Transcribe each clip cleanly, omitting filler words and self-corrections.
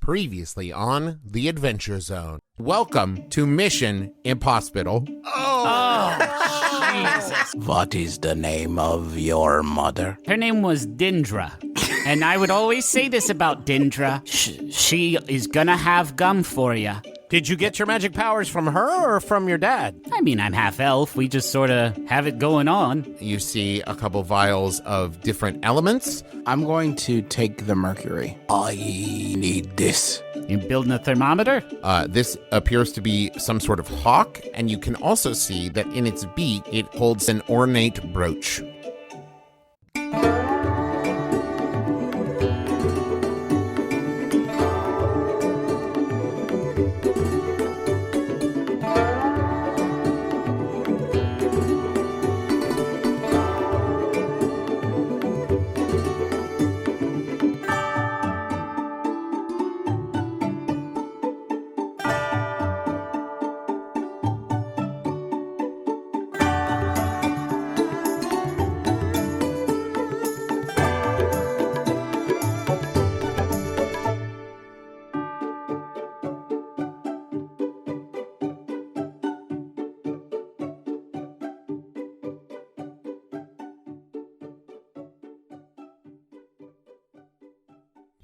Previously on The Adventure Zone. Welcome to Mission Imp Hospital. Jesus. What is the name of your mother? Her name was Dendra. And I would always say this about Dendra. She is gonna have gum for you. Did you get your magic powers from her or from your dad? I mean, I'm half elf. We just sort of have it going on. You see a couple vials of different elements. I'm going to take the mercury. I need this. You building a thermometer? This appears to be some sort of hawk, and you can also see that in its beak, it holds an ornate brooch.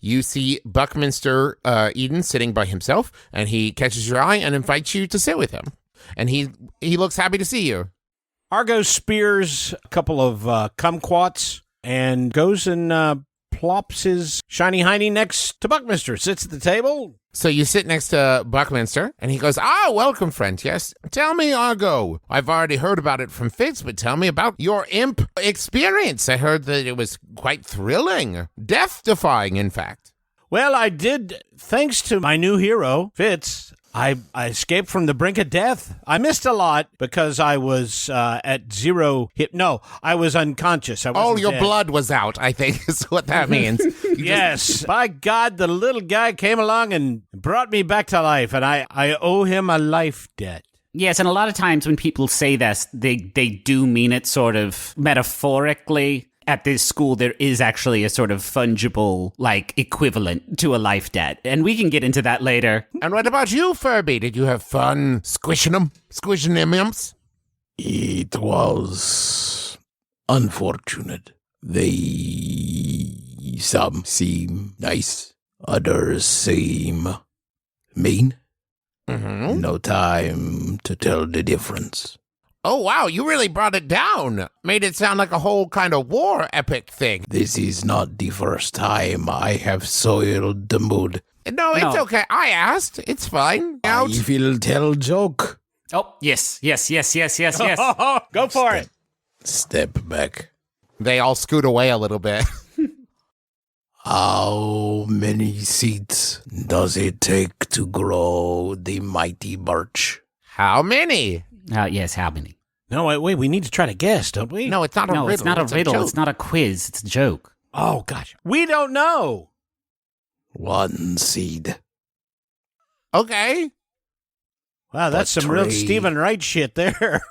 You see Buckminster Eden sitting by himself, and he catches your eye and invites you to sit with him. And he looks happy to see you. Argo spears a couple of kumquats and goes and plops his shiny hiney next to Buckminster. Sits at the table. So you sit next to Buckminster, and he goes, welcome, friend, yes. Tell me, Argo. I've already heard about it from Fitz, but tell me about your imp experience. I heard that it was quite thrilling. Death-defying, in fact. Well, I did, thanks to my new hero, Fitz. I escaped from the brink of death. I missed a lot because I was at zero hit. No, I was unconscious. Your dead. blood was out, I think is what that means. Yes. By God, the little guy came along and brought me back to life, and I owe him a life debt. Yes, and a lot of times when people say this, they do mean it sort of metaphorically. At this school, there is actually a sort of fungible, equivalent to a life debt. And we can get into that later. And what about you, Furby? Did you have fun squishing them imps? It was unfortunate. Some seem nice, others seem mean. Mm-hmm. No time to tell the difference. Oh, wow, you really brought it down. Made it sound like a whole kind of war epic thing. This is not the first time I have soiled the mood. No, it's okay. I asked. It's fine. I will tell joke. Oh, yes. Go for it. Step back. They all scoot away a little bit. How many seeds does it take to grow the mighty birch? How many? Yes, how many? No, wait, we need to try to guess, don't we? No, it's not a riddle. It's not a riddle. It's not a quiz. It's a joke. Oh, gosh. We don't know. 1 seed. Okay. Wow, that's some real Tree. Stephen Wright shit there.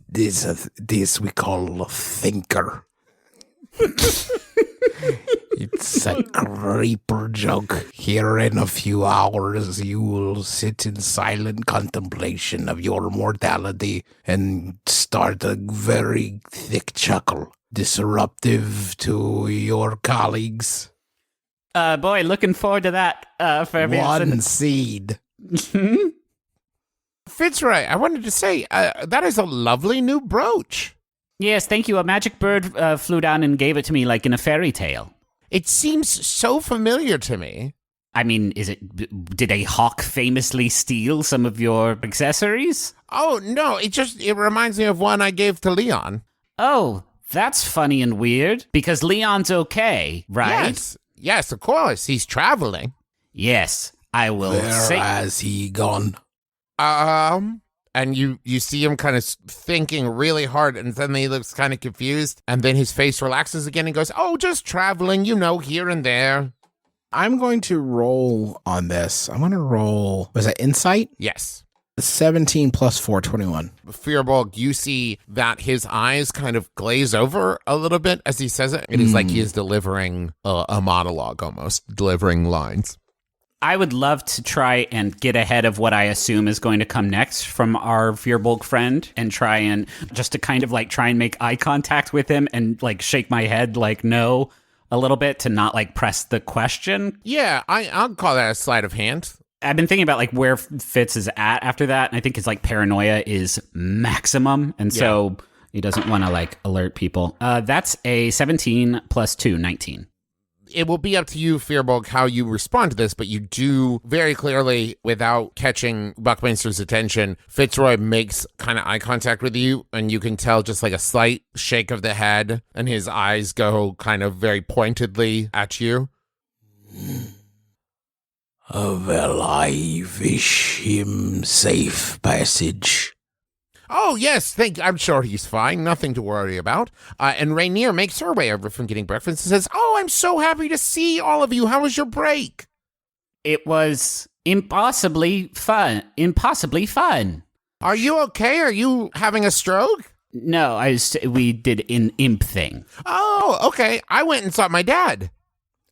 This we call a thinker. It's a creeper joke. Here in a few hours, you will sit in silent contemplation of your mortality and start a very thick chuckle, disruptive to your colleagues. Boy, looking forward to that. For 1 seed. Fitzroy, I wanted to say, that is a lovely new brooch. Yes, thank you. A magic bird flew down and gave it to me like in a fairy tale. It seems so familiar to me. I mean, did a hawk famously steal some of your accessories? Oh, no, it reminds me of one I gave to Leon. Oh, that's funny and weird, because Leon's okay, right? Yes, of course, he's traveling. Yes, I will Where has he gone? And you see him kind of thinking really hard, and suddenly he looks kind of confused, and then his face relaxes again and goes, just traveling, here and there. I'm going to roll on this. I'm going to roll, was it insight? Yes. 17 plus 4, 21. Firbolg, you see that his eyes kind of glaze over a little bit as he says it. It is like he is delivering a monologue almost, delivering lines. I would love to try and get ahead of what I assume is going to come next from our Firbolg friend and try and just to kind of like try and make eye contact with him and like shake my head like no a little bit to not like press the question. Yeah, I'll call that a sleight of hand. I've been thinking about like where Fitz is at after that, and I think his like paranoia is maximum, and so he doesn't want to like alert people. That's a 17 plus 2, 19. It will be up to you, Firbolg, how you respond to this, but you do very clearly, without catching Buckminster's attention, Fitzroy makes kind of eye contact with you, and you can tell just like a slight shake of the head, and his eyes go kind of very pointedly at you. Well, I wish him safe passage. Oh, yes, I'm sure he's fine. Nothing to worry about. And Rainier makes her way over from getting breakfast and says, oh, I'm so happy to see all of you. How was your break? It was impossibly fun. Are you okay? Are you having a stroke? No, we did an imp thing. Oh, okay. I went and saw my dad.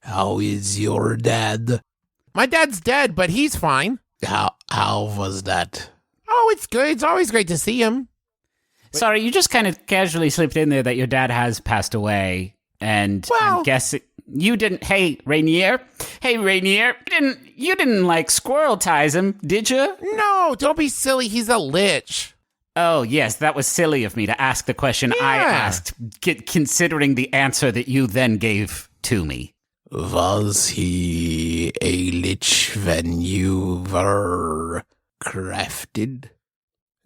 How is your dad? My dad's dead, but he's fine. How was that? Oh, it's good. It's always great to see him. Sorry, you just kind of casually slipped in there that your dad has passed away, and I'm guessing you didn't. Hey, Rainier, you didn't like squirrel ties him, did you? No, don't be silly. He's a lich. Oh yes, that was silly of me to ask the question I asked, considering the answer that you then gave to me. Was he a lich when you were crafted?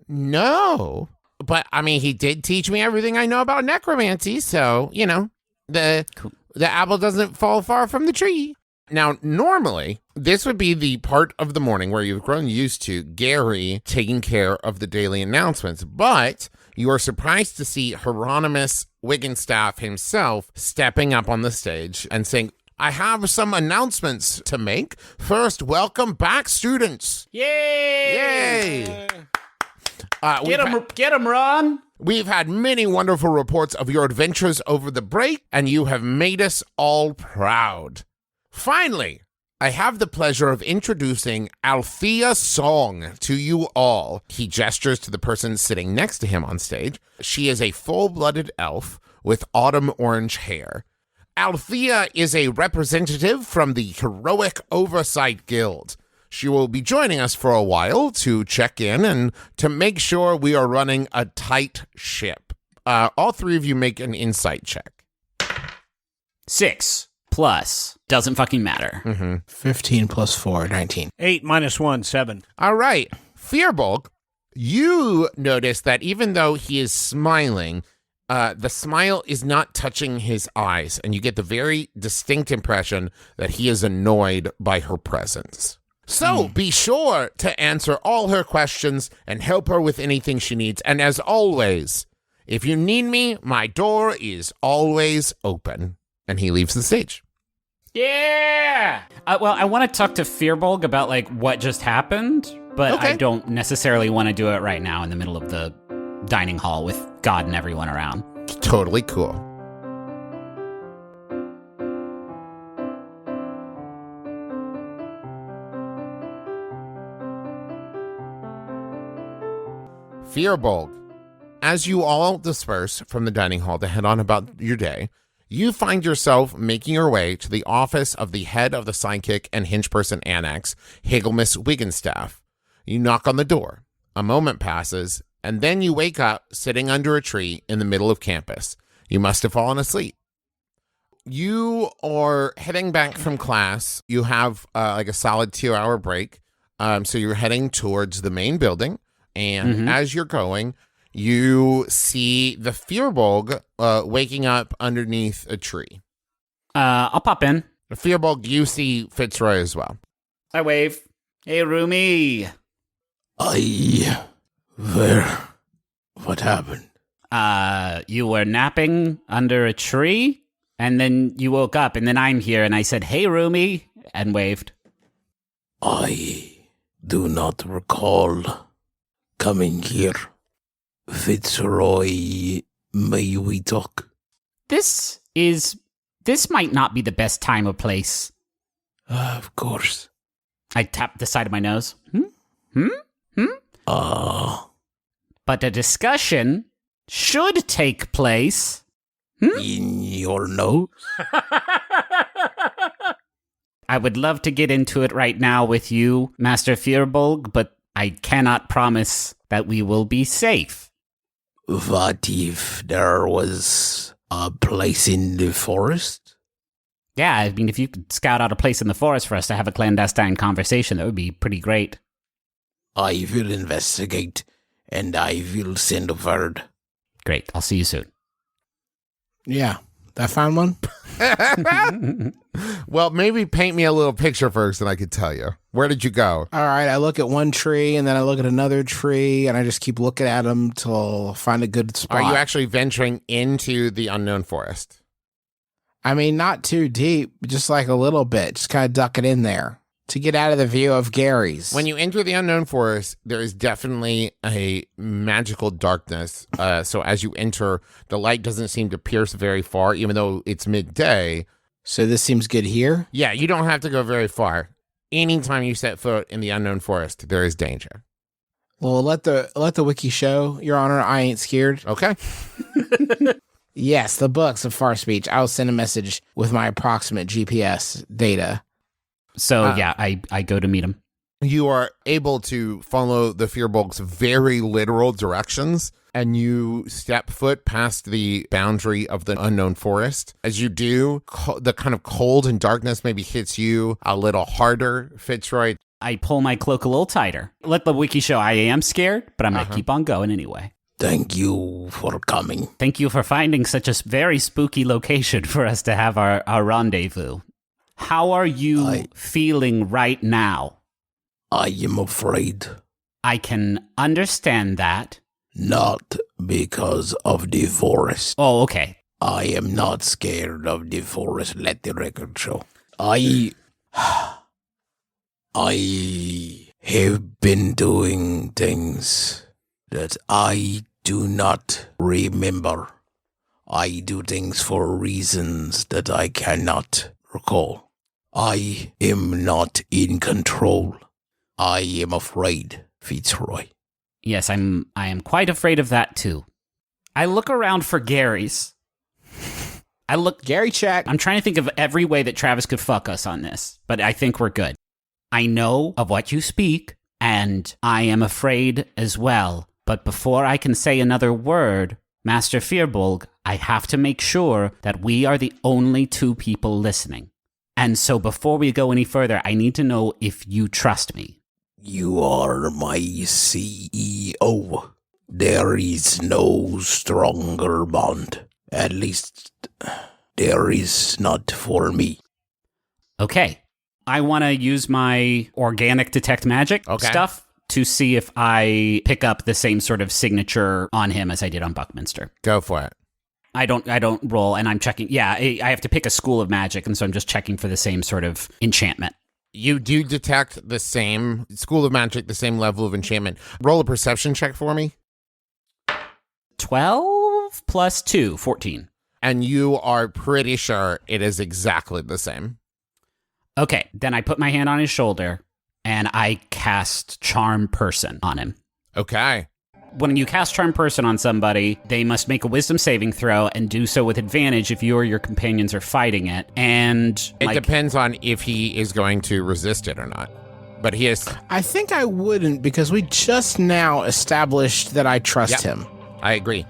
No, but I mean, he did teach me everything I know about necromancy, so, you know, the apple doesn't fall far from the tree. Now, normally, this would be the part of the morning where you've grown used to Gary taking care of the daily announcements, but you are surprised to see Hieronymus Wiggenstaff himself stepping up on the stage and saying, I have some announcements to make. First, welcome back, students. Yay! Get 'em, Ron. We've had many wonderful reports of your adventures over the break, and you have made us all proud. Finally, I have the pleasure of introducing Althea Song to you all. He gestures to the person sitting next to him on stage. She is a full-blooded elf with autumn orange hair. Althea is a representative from the Heroic Oversight Guild. She will be joining us for a while to check in and to make sure we are running a tight ship. All three of you make an insight check. 6 plus doesn't fucking matter. 15 plus 4, 19. 8 minus 1, 7. All right. Firbolg, you notice that even though he is smiling, the smile is not touching his eyes, and you get the very distinct impression that he is annoyed by her presence. So be sure to answer all her questions and help her with anything she needs. And as always, if you need me, my door is always open. And he leaves the stage. Yeah! Well, I want to talk to Firbolg about like what just happened, but Okay. I don't necessarily want to do it right now in the middle of the dining hall with God and everyone around. Totally cool. Firbolg, as you all disperse from the dining hall to head on about your day, you find yourself making your way to the office of the head of the Sidekick and Hingeperson Annex, Hagelmus Wiggenstaff. You knock on the door. A moment passes, and then you wake up sitting under a tree in the middle of campus. You must have fallen asleep. You are heading back from class. You have like a solid 2-hour break. So you're heading towards the main building. And as you're going, you see the Firbolg waking up underneath a tree. I'll pop in. Firbolg, you see Fitzroy as well. I wave. Hey, Rumi. What happened? You were napping under a tree, and then you woke up, and then I'm here, and I said, hey, Rumi, and waved. I do not recall coming here. Fitzroy, may we talk? This might not be the best time or place. Of course. I tap the side of my nose. But the discussion should take place in your nose? I would love to get into it right now with you, Master Firbolg, but I cannot promise that we will be safe. What if there was a place in the forest? Yeah, I mean, if you could scout out a place in the forest for us to have a clandestine conversation, that would be pretty great. I will investigate, and I will send a word. Great, I'll see you soon. Yeah, I found one. Well, maybe paint me a little picture first and I could tell you. Where did you go? All right, I look at one tree, and then I look at another tree, and I just keep looking at them till I find a good spot. Are you actually venturing into the unknown forest? I mean, not too deep, just like a little bit. Just kind of duck it in there to get out of the view of Gary's. When you enter the unknown forest, there is definitely a magical darkness. So as you enter, the light doesn't seem to pierce very far, even though it's midday. So this seems good here? Yeah, you don't have to go very far. Anytime you set foot in the unknown forest, there is danger. Well, let the wiki show, Your Honor. I ain't scared. Okay. Yes, the books of far speech. I'll send a message with my approximate GPS data. So, I go to meet him. You are able to follow the Firbolg's very literal directions, and you step foot past the boundary of the unknown forest. As you do, the kind of cold and darkness maybe hits you a little harder, Fitzroy. I pull my cloak a little tighter. Let the wiki show I am scared, but I'm going to keep on going anyway. Thank you for coming. Thank you for finding such a very spooky location for us to have our rendezvous. How are you feeling right now? I am afraid. I can understand that. Not because of the forest. Oh, okay. I am not scared of the forest, let the record show. I have been doing things that I do not remember. I do things for reasons that I cannot recall. I am not in control. I am afraid, Fitzroy. Yes, I am quite afraid of that too. I look around for Gary's. Gary check. I'm trying to think of every way that Travis could fuck us on this, but I think we're good. I know of what you speak, and I am afraid as well. But before I can say another word, Master Firbolg, I have to make sure that we are the only two people listening. And so before we go any further, I need to know if you trust me. You are my CEO. There is no stronger bond. At least, there is not for me. Okay. I want to use my organic detect magic stuff to see if I pick up the same sort of signature on him as I did on Buckminster. Go for it. I don't roll, and I'm checking. Yeah, I have to pick a school of magic, and so I'm just checking for the same sort of enchantment. You do detect the same school of magic, the same level of enchantment. Roll a perception check for me. 12 plus 2, 14. And you are pretty sure it is exactly the same. Okay, then I put my hand on his shoulder, and I cast Charm Person on him. Okay. When you cast Charm Person on somebody, they must make a wisdom saving throw and do so with advantage if you or your companions are fighting it. And it depends on if he is going to resist it or not. But he is. I think I wouldn't, because we just now established that I trust him. I agree.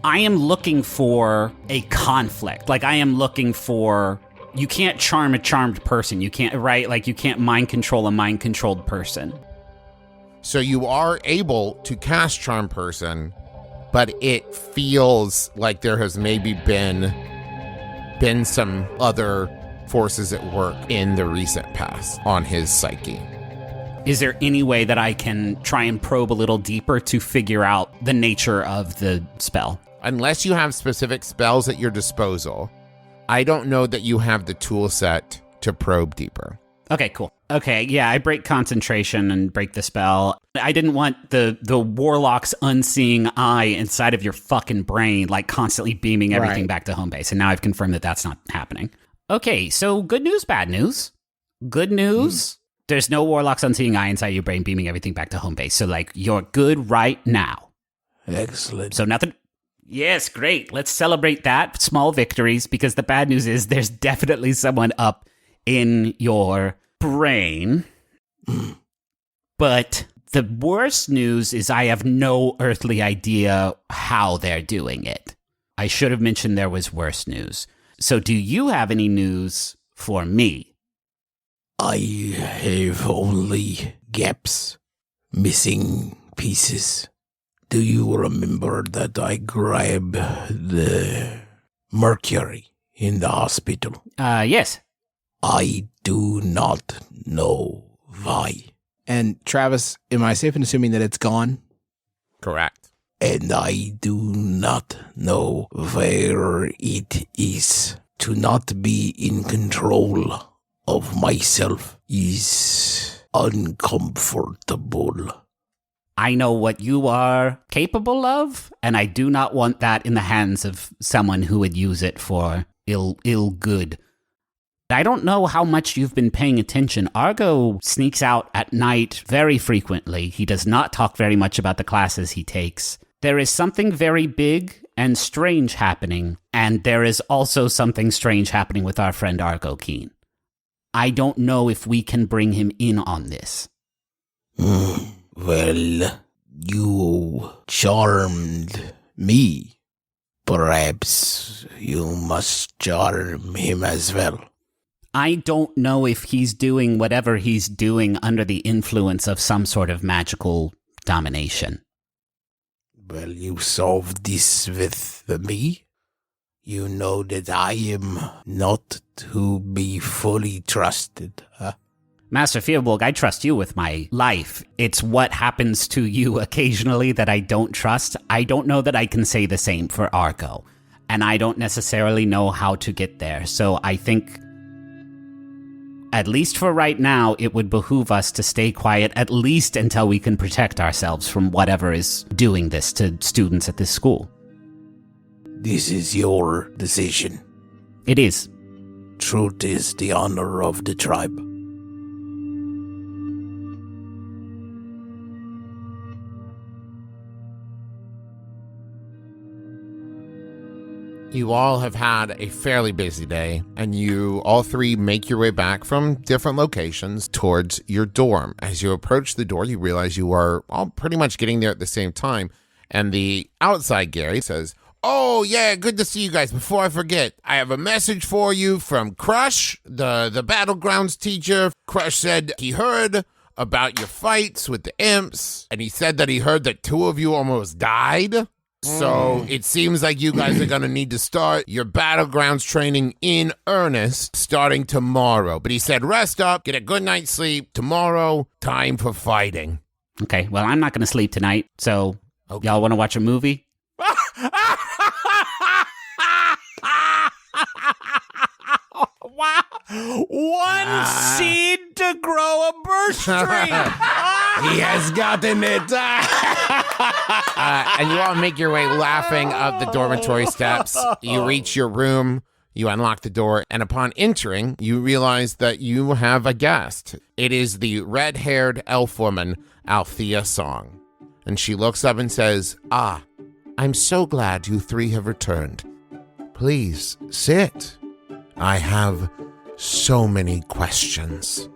I am looking for a conflict. Like, I am looking for... You can't charm a charmed person. You can't, right? Like, you can't mind control a mind-controlled person. So you are able to cast Charm Person, but it feels like there has maybe been some other forces at work in the recent past on his psyche. Is there any way that I can try and probe a little deeper to figure out the nature of the spell? Unless you have specific spells at your disposal, I don't know that you have the tool set to probe deeper. Okay, cool. Okay, yeah, I break concentration and break the spell. I didn't want the warlock's unseeing eye inside of your fucking brain, like constantly beaming everything back to home base. And now I've confirmed that that's not happening. Okay, so good news, bad news. Good news, There's no warlocks unseeing eye inside your brain beaming everything back to home base. So, like, you're good right now. Excellent. So nothing... Yes, great. Let's celebrate that. Small victories, because the bad news is there's definitely someone up in your brain. But the worst news is I have no earthly idea how they're doing it. I should have mentioned there was worse news. So do you have any news for me? I have only gaps, missing pieces. Do you remember that I grabbed the mercury in the hospital? Yes. I do not know why. And Travis, am I safe in assuming that it's gone? Correct. And I do not know where it is. To not be in control of myself is uncomfortable. I know what you are capable of, and I do not want that in the hands of someone who would use it for ill good. I don't know how much you've been paying attention. Argo sneaks out at night very frequently. He does not talk very much about the classes he takes. There is something very big and strange happening, and there is also something strange happening with our friend Argo Keen. I don't know if we can bring him in on this. Well, you charmed me. Perhaps you must charm him as well. I don't know if he's doing whatever he's doing under the influence of some sort of magical domination. Well, you solved this with me. You know that I am not to be fully trusted, huh? Master Firbolg, I trust you with my life. It's what happens to you occasionally that I don't trust. I don't know that I can say the same for Argo, and I don't necessarily know how to get there. So I think, at least for right now, it would behoove us to stay quiet, at least until we can protect ourselves from whatever is doing this to students at this school. This is your decision. It is. Truth is the honor of the tribe. You all have had a fairly busy day, and you all three make your way back from different locations towards your dorm. As you approach the door, you realize you are all pretty much getting there at the same time, and the outside Gary says, "Oh, yeah, good to see you guys. Before I forget, I have a message for you from Crush, the Battlegrounds teacher. Crush said he heard about your fights with the imps, and he said that he heard that 2 of you almost died. So it seems like you guys are going to need to start your Battlegrounds training in earnest starting tomorrow. But he said, rest up, get a good night's sleep. Tomorrow, time for fighting." Okay, well, I'm not going to sleep tonight, so y'all want to watch a movie? Wow. One seed to grow a birch tree. He has gotten it. And you all make your way laughing up the dormitory steps. You reach your room, you unlock the door, and upon entering, you realize that you have a guest. It is the red-haired elf woman, Althea Song. And she looks up and says, "Ah, I'm so glad you 3 have returned. Please, sit. I have so many questions."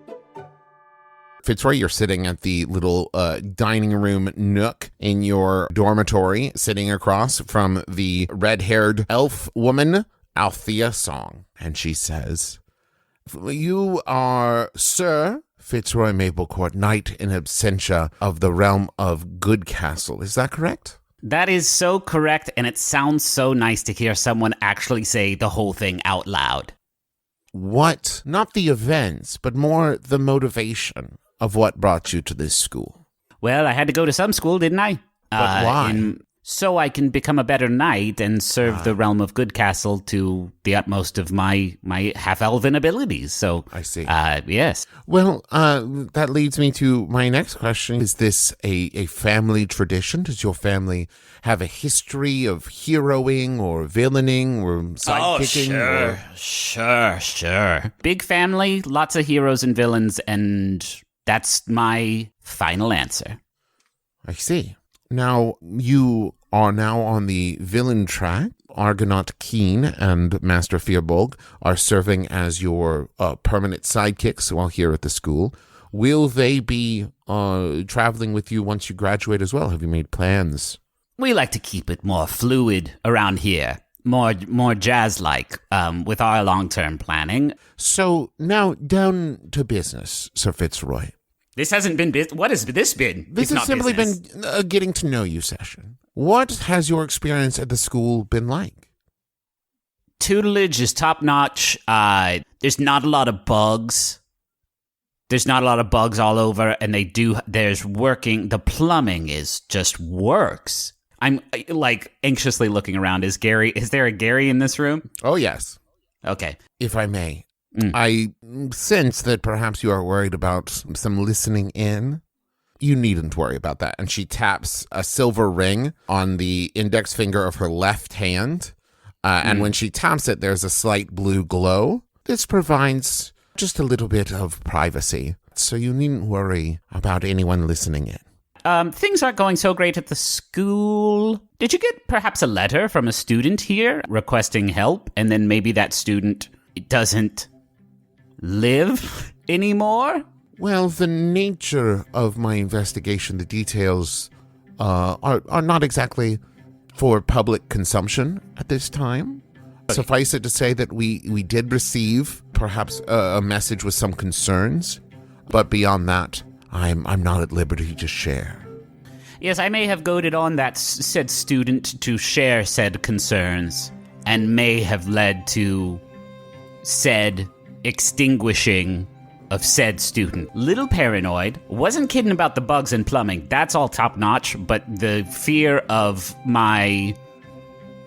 Fitzroy, you're sitting at the little dining room nook in your dormitory, sitting across from the red-haired elf woman, Althea Song. And she says, "You are Sir Fitzroy Maplecourt, Knight in Absentia of the realm of Good Castle. Is that correct?" That is so correct, and it sounds so nice to hear someone actually say the whole thing out loud. What, not the events, but more the motivation of what brought you to this school? Well, I had to go to some school, didn't I? But why? so I can become a better knight and serve the realm of Goodcastle to the utmost of my half-elven abilities. So I see. Yes. Well, that leads me to my next question. Is this a family tradition? Does your family have a history of heroing or villaining or sidekicking? Sure. Big family, lots of heroes and villains, and that's my final answer. I see. Now, you are now on the villain track. Argonaut Keen and Master Firbolg are serving as your permanent sidekicks while here at the school. Will they be traveling with you once you graduate as well? Have you made plans? We like to keep it more fluid around here, more jazz-like with our long-term planning. So now down to business, Sir Fitzroy. This hasn't been what has this been? This has simply been a getting to know you session. What has your experience at the school been like? Tutelage is top-notch. There's not a lot of bugs. There's not a lot of bugs all over, and there's working. The plumbing is just works. I'm like anxiously looking around. Is there a Gary in this room? Oh, yes. Okay. If I may. I sense that perhaps you are worried about some listening in. You needn't worry about that. And she taps a silver ring on the index finger of her left hand. And when she taps it, there's a slight blue glow. This provides just a little bit of privacy. So you needn't worry about anyone listening in. Things aren't going so great at the school. Did you get perhaps a letter from a student here requesting help? And then maybe that student doesn't live anymore? Well, the nature of my investigation, the details are not exactly for public consumption at this time. Suffice it to say that we did receive perhaps a message with some concerns, but beyond that, I'm not at liberty to share. Yes, I may have goaded on that said student to share said concerns, and may have led to said extinguishing of said student. Little paranoid. Wasn't kidding about the bugs and plumbing. That's all top notch, but the fear of my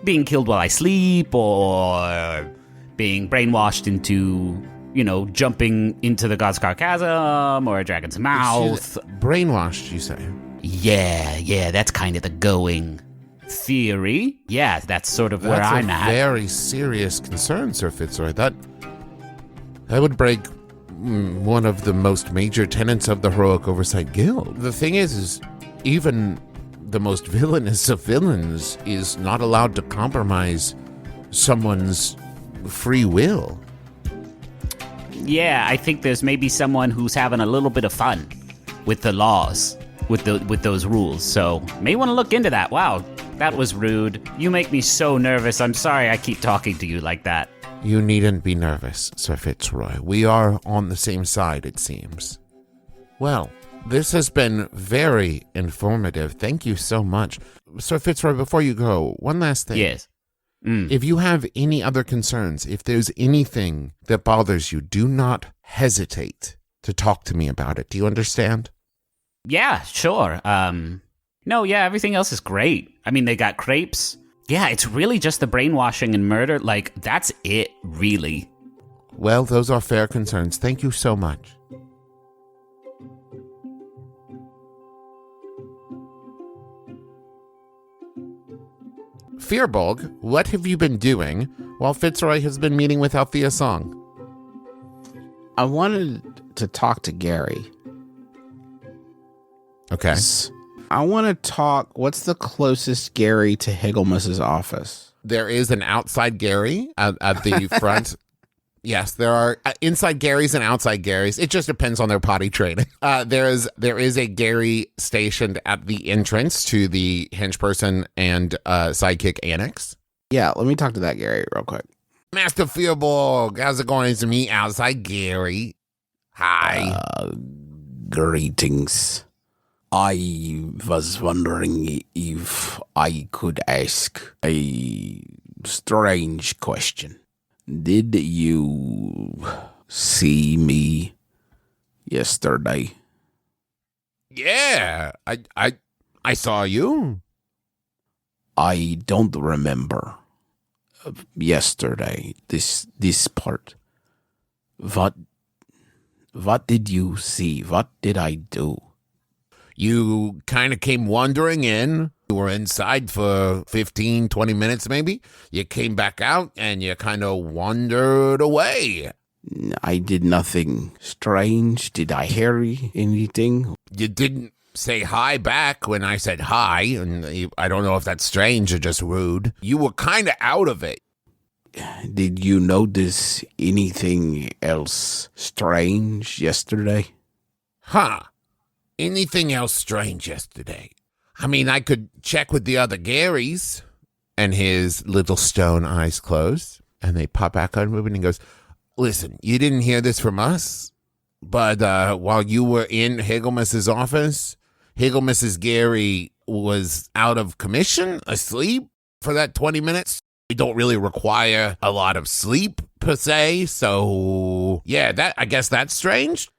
being killed while I sleep or being brainwashed into, jumping into the God's Chasm or a dragon's mouth. Brainwashed, you say? Yeah, that's kind of the going theory. Yeah, that's sort of where I'm at. That's a very serious concern, Sir Fitzroy. That would break one of the most major tenets of the Heroic Oversight Guild. The thing is even the most villainous of villains is not allowed to compromise someone's free will. Yeah, I think there's maybe someone who's having a little bit of fun with the laws, with those rules. So may want to look into that. Wow, that was rude. You make me so nervous. I'm sorry I keep talking to you like that. You needn't be nervous, Sir Fitzroy. We are on the same side, it seems. Well, this has been very informative. Thank you so much. Sir Fitzroy, before you go, one last thing. Yes. If you have any other concerns, if there's anything that bothers you, do not hesitate to talk to me about it. Do you understand? Yeah, sure. Everything else is great. I mean, they got crepes. Yeah, it's really just the brainwashing and murder. Like, that's it, really. Well, those are fair concerns. Thank you so much. Firbolg, what have you been doing while Fitzroy has been meeting with Althea Song? I wanted to talk to Gary. Okay. I want to talk. What's the closest Gary to Higglemus's office? There is an outside Gary at the front. Yes, there are inside Garys and outside Garys. It just depends on their potty training. There is a Gary stationed at the entrance to the henchperson and sidekick annex. Yeah, let me talk to that Gary real quick. Master Firbolg, how's it going? It's me, outside Gary. Hi. Greetings. I was wondering if I could ask a strange question. Did you see me yesterday? Yeah, I saw you. I don't remember yesterday, this part. What did you see? What did I do? You kind of came wandering in. You were inside for 15, 20 minutes maybe. You came back out and you kind of wandered away. I did nothing strange. Did I hear anything? You didn't say hi back when I said hi, and I don't know if that's strange or just rude. You were kind of out of it. Did you notice anything else strange yesterday? Huh. Anything else strange yesterday? I mean, I could check with the other Garys. And his little stone eyes close, and they pop back on moving, and he goes, listen, you didn't hear this from us, but while you were in Higglemus's office, Higglemus's Gary was out of commission, asleep for that 20 minutes. We don't really require a lot of sleep, per se, so yeah, I guess that's strange.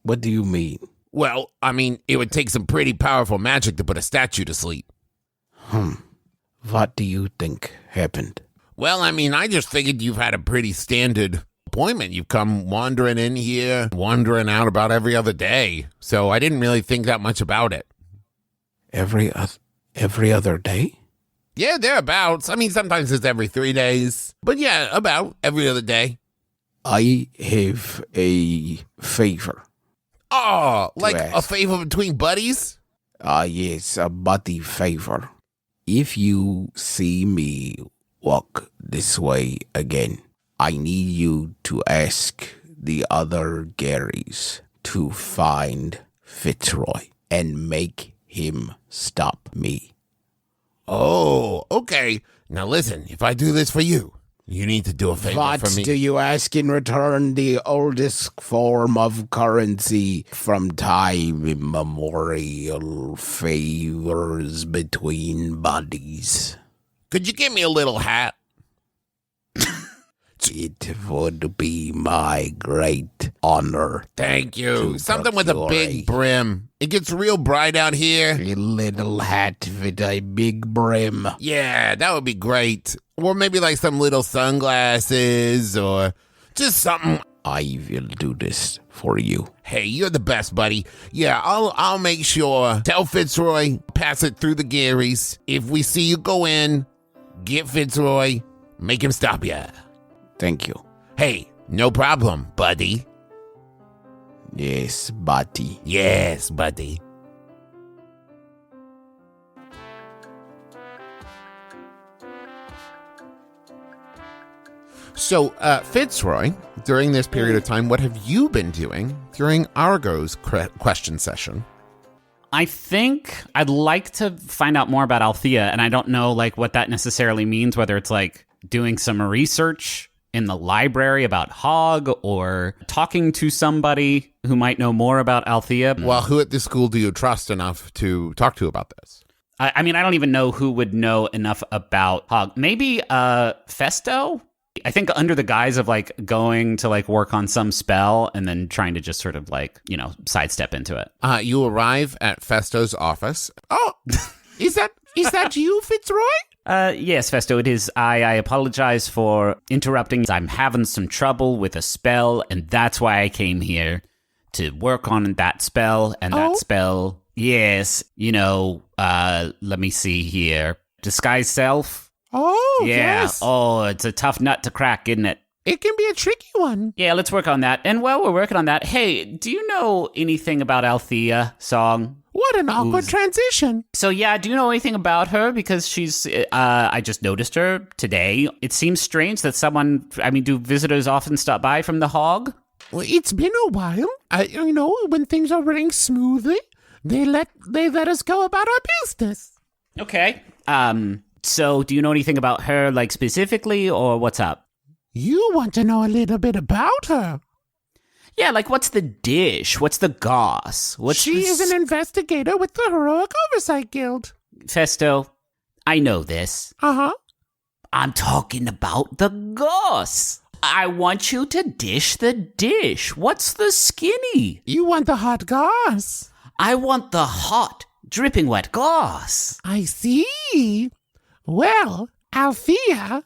What do you mean? Well, I mean, it would take some pretty powerful magic to put a statue to sleep. What do you think happened? Well, I mean, I just figured you've had a pretty standard appointment. You've come wandering in here, wandering out about every other day. So I didn't really think that much about it. Every other day? Yeah, thereabouts. I mean, sometimes it's every 3 days. But yeah, about every other day. I have a favor. Oh, like ask. a favor between buddies? Yes, a buddy favor. If you see me walk this way again, I need you to ask the other Garys to find Fitzroy and make him stop me. Oh, okay. Now listen, if I do this for you, you need to do a favor What for me. do you ask in return? The oldest form of currency from time immemorial, favors between buddies. Could you give me a little hat? It would be my great honor. Thank you. To Something with a procure big brim. It gets real bright out here. A little hat with a big brim. Yeah, that would be great. Or maybe like some little sunglasses or just something. I will do this for you. Hey, you're the best, buddy. Yeah, I'll make sure. Tell Fitzroy, pass it through the Garys. If we see you go in, get Fitzroy, make him stop ya. Thank you. Hey, no problem, buddy. Yes, buddy. Yes, buddy. So, Fitzroy, during this period of time, what have you been doing during Argo's question session? I think I'd like to find out more about Althea, and I don't know like what that necessarily means, whether it's like doing some research in the library about Hog or talking to somebody who might know more about Althea. Well, who at this school do you trust enough to talk to about this? I mean, I don't even know who would know enough about Hog. Maybe Festo? I think under the guise of like going to like work on some spell and then trying to just sort of like, you know, sidestep into it. You arrive at Festo's office. Oh, is that you, Fitzroy? Yes, Festo, it is. I apologize for interrupting. I'm having some trouble with a spell, and that's why I came here to work on that spell. And that spell, yes, you know, let me see here. Disguise self. Oh, yeah. yes. Oh, it's a tough nut to crack, isn't it? It can be a tricky one. Yeah, let's work on that. And while we're working on that, hey, do you know anything about Althea song? What an awkward transition. So yeah, do you know anything about her? Because she's, I just noticed her today. It seems strange that do visitors often stop by from the Hog? Well, it's been a while. When things are running smoothly, they let us go about our business. Okay. So do you know anything about her, like specifically, or what's up? You want to know a little bit about her? Yeah, like what's the dish? What's the goss? She is an investigator with the Heroic Oversight Guild. Festo, I know this. Uh-huh. I'm talking about the goss. I want you to dish the dish. What's the skinny? You want the hot goss. I want the hot, dripping wet goss. I see. Well, Althea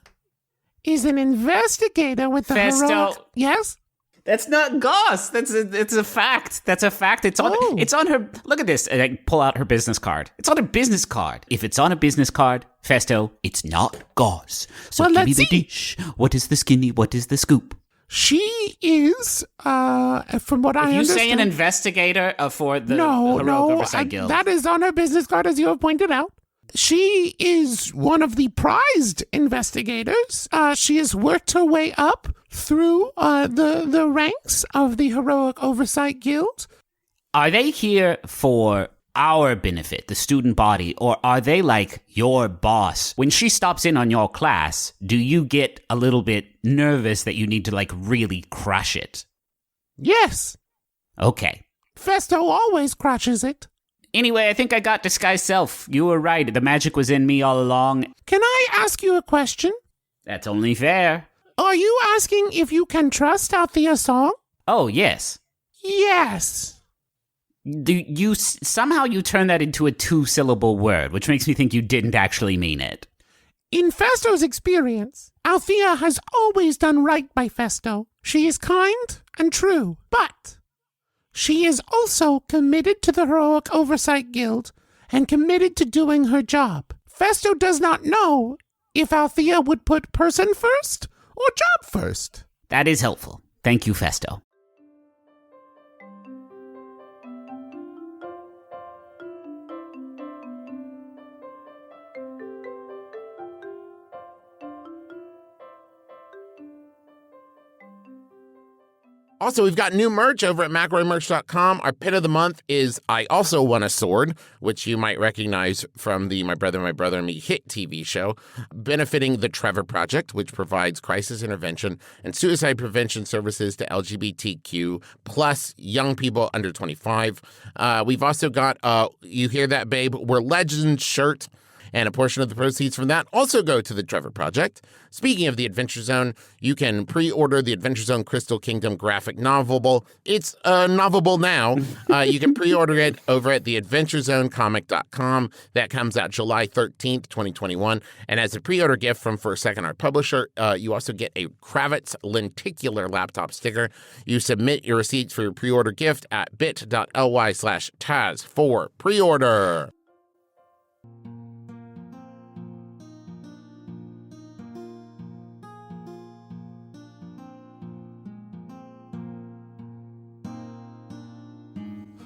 is an investigator with the Festo. heroic... Yes? That's not goss. It's a fact. That's a fact. It's on her. Look at this. And I pull out her business card. It's on her business card. If it's on a business card, Festo, it's not goss. So Well, give me let's the see. dish. What is the skinny? What is the scoop? She is, from what I You understand... say an investigator for the No, Heroic no, Oversight Guild. that is on her business card, as you have pointed out. She is one of the prized investigators. She has worked her way up through the ranks of the Heroic Oversight Guild. Are they here for our benefit, the student body, or are they like your boss? When she stops in on your class, do you get a little bit nervous that you need to like really crush it? Yes, Okay. Festo always crushes it. Anyway, I think I got disguised self. You were right. The magic was in me all along. Can I ask you a question? That's only fair. Are you asking if you can trust Althea Song? Oh, yes. Yes. Somehow you turn that into a 2-syllable word, which makes me think you didn't actually mean it. In Festo's experience, Althea has always done right by Festo. She is kind and true, but she is also committed to the Heroic Oversight Guild and committed to doing her job. Festo does not know if Althea would put person first or job first. That is helpful. Thank you, Festo. Also, we've got new merch over at McElroysMerch.com. Our pit of the month is I Also Want a Sword, which you might recognize from the My Brother and Me hit TV show, benefiting the Trevor Project, which provides crisis intervention and suicide prevention services to LGBTQ plus young people under 25. We've also got You Hear That, Babe? We're Legends shirt. And a portion of the proceeds from that also go to the Trevor Project. Speaking of the Adventure Zone, you can pre-order the Adventure Zone Crystal Kingdom graphic novel. It's novelable now. You can pre-order it over at theadventurezonecomic.com. That comes out July 13th, 2021. And as a pre-order gift from For a Second Art Publisher, you also get a Kravitz lenticular laptop sticker. You submit your receipts for your pre-order gift at bit.ly/TAZ for pre-order.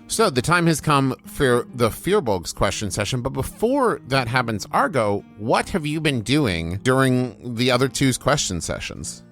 So the time has come for the Firbolg's question session, but before that happens, Argo, what have you been doing during the other two's question sessions?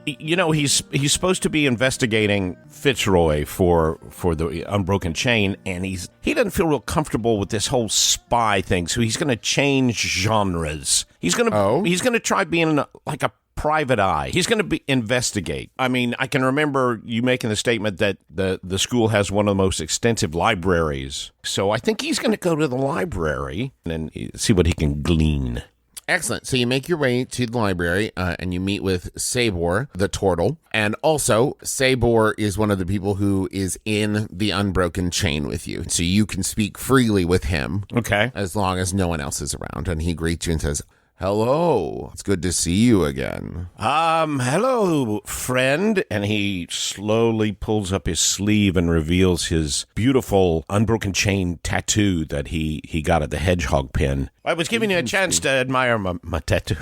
You know, he's supposed to be investigating Fitzroy for the unbroken chain, and he doesn't feel real comfortable with this whole spy thing, so he's going to change genres. He's going to try being like a private eye. He's going to investigate. I mean, I can remember you making the statement that the school has one of the most extensive libraries. So I think he's going to go to the library and see what he can glean. Excellent. So you make your way to the library and you meet with Sabor, the turtle. And also, Sabor is one of the people who is in the unbroken chain with you. So you can speak freely with him. Okay. As long as no one else is around. And he greets you and says, "Hello, it's good to see you again." Hello, friend. And he slowly pulls up his sleeve and reveals his beautiful unbroken chain tattoo that he got at the hedgehog pen. I was giving you a chance to admire my tattoo.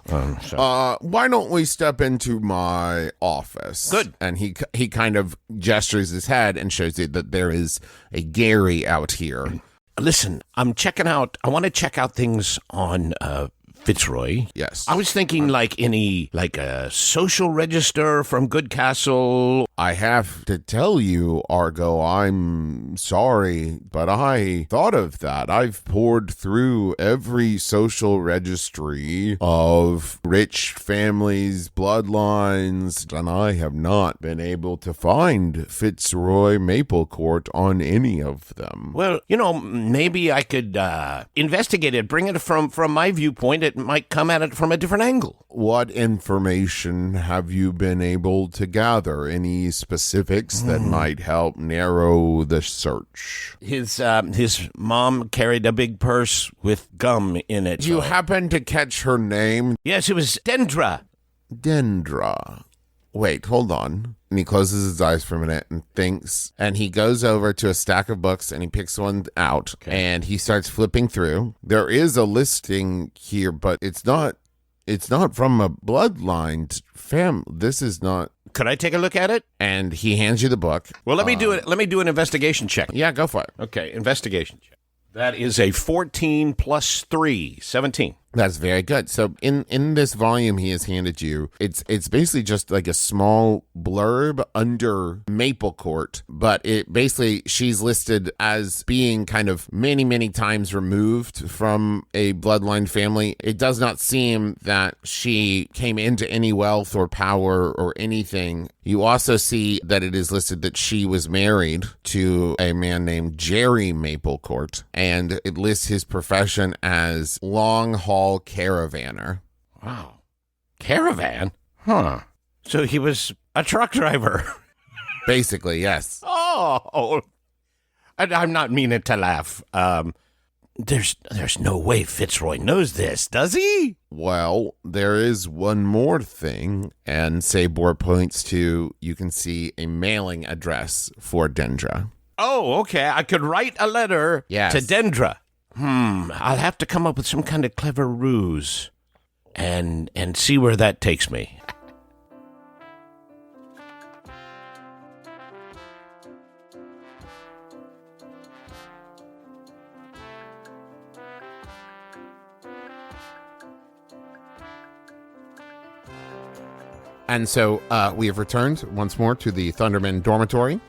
Why don't we step into my office? Good. And he kind of gestures his head and shows you that there is a Gary out here. Listen, I want to check out things on Fitzroy. Yes. I was thinking like a social register from Good Castle. I have to tell you, Argo, I'm sorry, but I thought of that. I've poured through every social registry of rich families' bloodlines, and I have not been able to find Fitzroy Maplecourt on any of them. Well, maybe I could investigate it, bring it from my viewpoint. It might come at it from a different angle. what information have you been able to gather? Any specifics that might help narrow the search? His mom carried a big purse with gum in it. Do you happen to catch her name? Yes, it was Dendra. Dendra. Wait, hold on. And he closes his eyes for a minute and thinks. And he goes over to a stack of books and he picks one out. And he starts flipping through. There is a listing here, but it's not from a bloodline fam. This is not. Could I take a look at it? And he hands you the book. Well, let me do it. Let me do an investigation check. Yeah, go for it. Okay, investigation check. That is a 14 plus 3, 17. That's very good. So in this volume he has handed you, it's basically just like a small blurb under Maple Court, but it basically, she's listed as being kind of many, many times removed from a bloodline family. It does not seem that she came into any wealth or power or anything. You also see that it is listed that she was married to a man named Jerry Maplecourt, and it lists his profession as long-haul caravaner. Wow. Caravan? Huh. So he was a truck driver. Basically, yes. Oh. I'm not meaning to laugh. There's no way Fitzroy knows this, does he? Well, there is one more thing, and Sabor points to, you can see a mailing address for Dendra. Oh, okay. I could write a letter Yes. to Dendra. I'll have to come up with some kind of clever ruse and see where that takes me. And so we have returned once more to the Thundermen dormitory,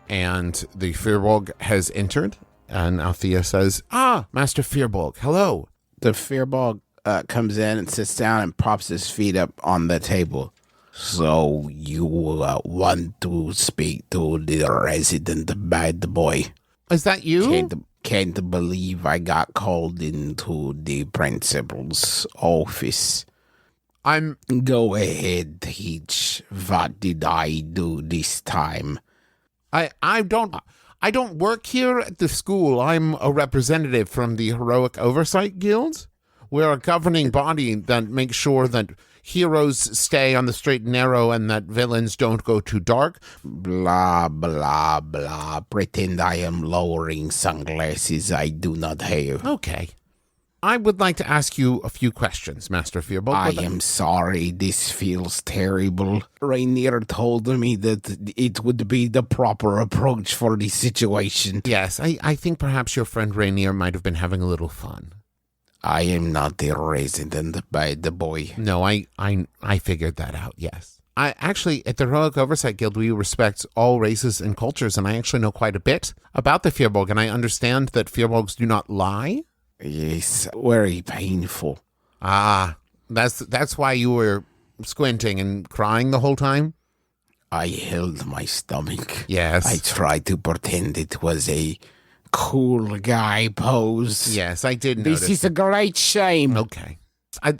and the Firbolg has entered, and Althea says, Master Firbolg, hello. The Firbolg comes in and sits down and props his feet up on the table. So you want to speak to the resident bad boy? Is that you? Can't believe I got called into the principal's office. Go ahead, teach. What did I do this time? I don't work here at the school. I'm a representative from the Heroic Oversight Guild. We're a governing body that makes sure that heroes stay on the straight and narrow and that villains don't go too dark. Blah, blah, blah. Pretend I am lowering sunglasses I do not have. Okay. I would like to ask you a few questions, Master Firbolg. I am sorry, this feels terrible. Rainier told me that it would be the proper approach for the situation. Yes, I think perhaps your friend Rainier might have been having a little fun. I am not a resident bad boy. No, I figured that out, yes. I actually, at the Heroic Oversight Guild, we respect all races and cultures, and I actually know quite a bit about the Firbolg, and I understand that Firbolgs do not lie. Yes, very painful. That's why you were squinting and crying the whole time? I held my stomach. Yes. I tried to pretend it was a cool guy pose. Yes, I did notice. This is a great shame. Okay.